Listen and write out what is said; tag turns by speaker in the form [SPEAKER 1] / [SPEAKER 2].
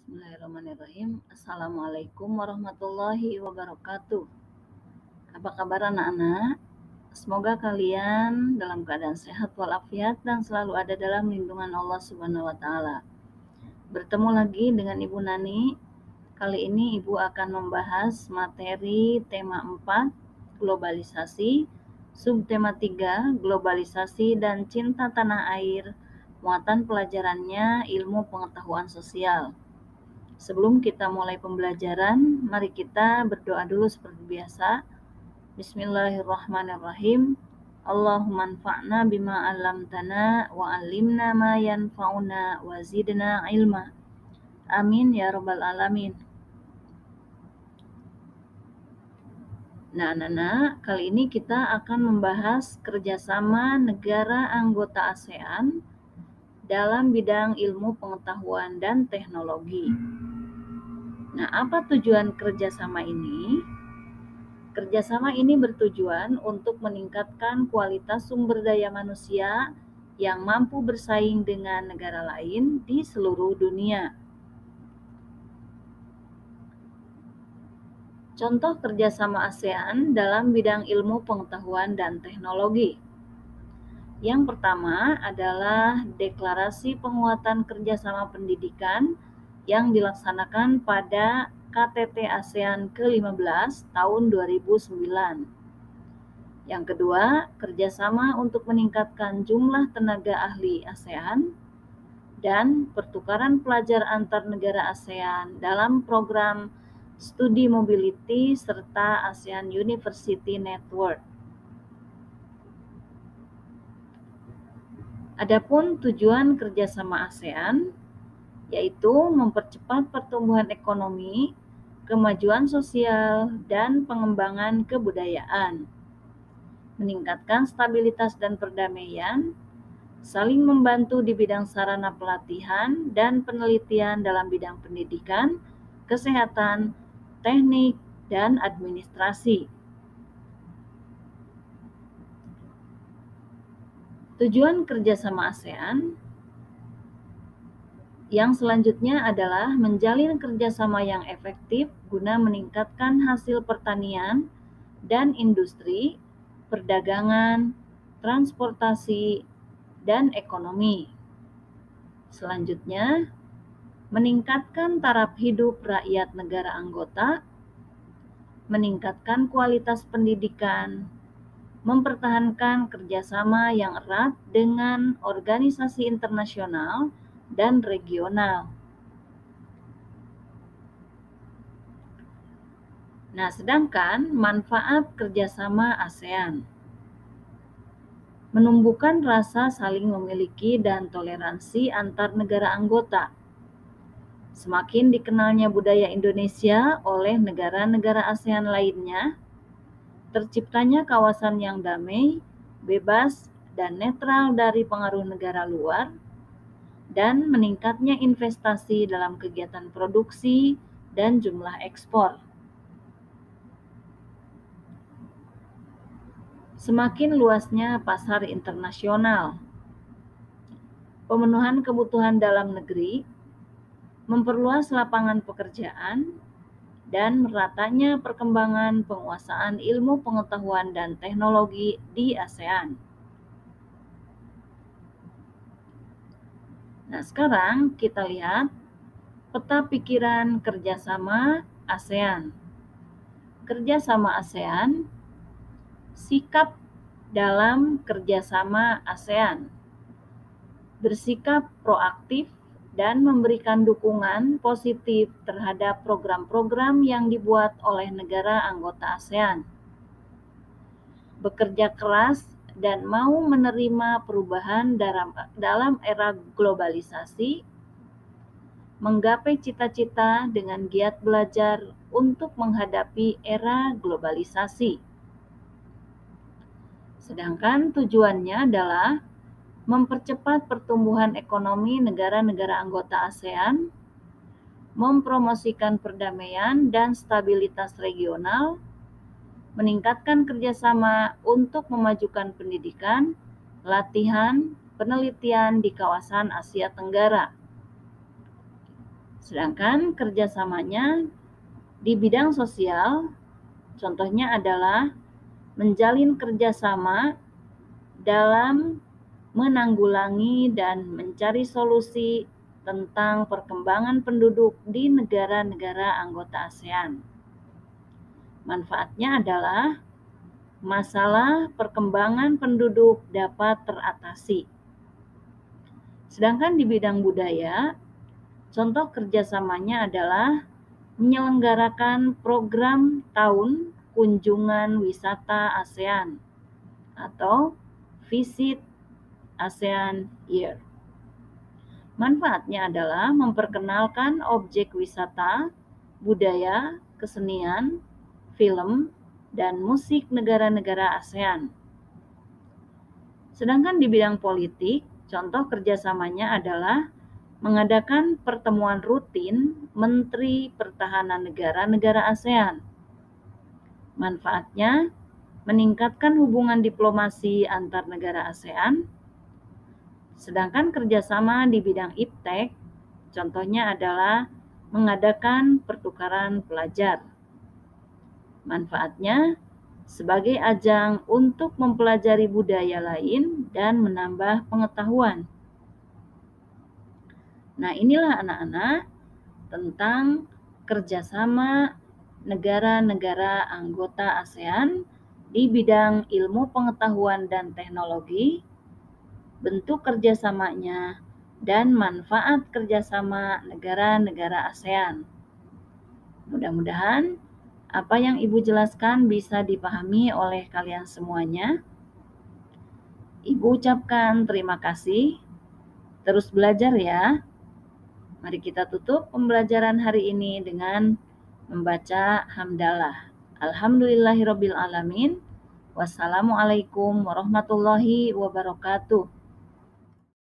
[SPEAKER 1] Bismillahirrahmanirrahim. Assalamualaikum warahmatullahi wabarakatuh. Apa kabar anak-anak? Semoga kalian dalam keadaan sehat walafiat dan selalu ada dalam lindungan Allah Subhanahu wa taala. Bertemu lagi dengan Ibu Nani. Kali ini Ibu akan membahas materi tema 4, globalisasi, subtema 3, globalisasi dan cinta tanah air. Muatan pelajarannya ilmu pengetahuan sosial. Sebelum kita mulai pembelajaran, mari kita berdoa dulu seperti biasa. Bismillahirrahmanirrahim. Allahumma anfa'na bima 'allamtana wa 'allimna ma yanfa'una wa zidna ilma. Amin ya rabbal alamin. Nah, anak-anak, kali ini kita akan membahas kerjasama negara anggota ASEAN dalam bidang ilmu pengetahuan dan teknologi. Nah, apa tujuan kerjasama ini? Kerjasama ini bertujuan untuk meningkatkan kualitas sumber daya manusia yang mampu bersaing dengan negara lain di seluruh dunia. Contoh kerjasama ASEAN dalam bidang ilmu pengetahuan dan teknologi. Yang pertama adalah Deklarasi Penguatan Kerjasama Pendidikan yang dilaksanakan pada KTT ASEAN ke-15 tahun 2009. Yang kedua, kerjasama untuk meningkatkan jumlah tenaga ahli ASEAN dan pertukaran pelajar antar negara ASEAN dalam program studi mobility serta ASEAN University Network. Adapun tujuan kerjasama ASEAN yaitu mempercepat pertumbuhan ekonomi, kemajuan sosial, dan pengembangan kebudayaan, meningkatkan stabilitas dan perdamaian, saling membantu di bidang sarana pelatihan dan penelitian dalam bidang pendidikan, kesehatan, teknik, dan administrasi. Tujuan kerjasama ASEAN yang selanjutnya adalah menjalin kerjasama yang efektif guna meningkatkan hasil pertanian dan industri, perdagangan, transportasi, dan ekonomi. Selanjutnya, meningkatkan taraf hidup rakyat negara anggota, meningkatkan kualitas pendidikan, mempertahankan kerjasama yang erat dengan organisasi internasional dan regional. Nah, sedangkan manfaat kerjasama ASEAN menumbuhkan rasa saling memiliki dan toleransi antar negara anggota. Semakin dikenalnya budaya Indonesia oleh negara-negara ASEAN lainnya, terciptanya kawasan yang damai, bebas, dan netral dari pengaruh negara luar, dan meningkatnya investasi dalam kegiatan produksi dan jumlah ekspor. Semakin luasnya pasar internasional, pemenuhan kebutuhan dalam negeri, memperluas lapangan pekerjaan, dan meratanya perkembangan penguasaan ilmu pengetahuan dan teknologi di ASEAN. Nah, sekarang kita lihat peta pikiran kerjasama ASEAN. Kerjasama ASEAN, sikap dalam kerjasama ASEAN, bersikap proaktif dan memberikan dukungan positif terhadap program-program yang dibuat oleh negara anggota ASEAN. Bekerja keras dan mau menerima perubahan dalam era globalisasi, menggapai cita-cita dengan giat belajar untuk menghadapi era globalisasi. Sedangkan tujuannya adalah mempercepat pertumbuhan ekonomi negara-negara anggota ASEAN, mempromosikan perdamaian dan stabilitas regional, meningkatkan kerjasama untuk memajukan pendidikan, latihan, penelitian di kawasan Asia Tenggara. Sedangkan kerjasamanya di bidang sosial, contohnya adalah menjalin kerjasama dalam menanggulangi dan mencari solusi tentang perkembangan penduduk di negara-negara anggota ASEAN. Manfaatnya adalah masalah perkembangan penduduk dapat teratasi. Sedangkan di bidang budaya, contoh kerjasamanya adalah menyelenggarakan program tahun kunjungan wisata ASEAN atau Visit ASEAN Year. Manfaatnya adalah memperkenalkan objek wisata, budaya, kesenian, film, dan musik negara-negara ASEAN. Sedangkan di bidang politik, contoh kerjasamanya adalah mengadakan pertemuan rutin Menteri Pertahanan negara-negara ASEAN. Manfaatnya, meningkatkan hubungan diplomasi antar negara ASEAN. Sedangkan kerjasama di bidang iptek, contohnya adalah mengadakan pertukaran pelajar. Manfaatnya, sebagai ajang untuk mempelajari budaya lain dan menambah pengetahuan. Nah, inilah anak-anak tentang kerjasama negara-negara anggota ASEAN di bidang ilmu pengetahuan dan teknologi, bentuk kerjasamanya, dan manfaat kerjasama negara-negara ASEAN. Mudah-mudahan apa yang Ibu jelaskan bisa dipahami oleh kalian semuanya. Ibu ucapkan terima kasih. Terus belajar ya. Mari kita tutup pembelajaran hari ini dengan membaca hamdalah. Alhamdulillahirabbil alamin. Wassalamualaikum warahmatullahi wabarakatuh.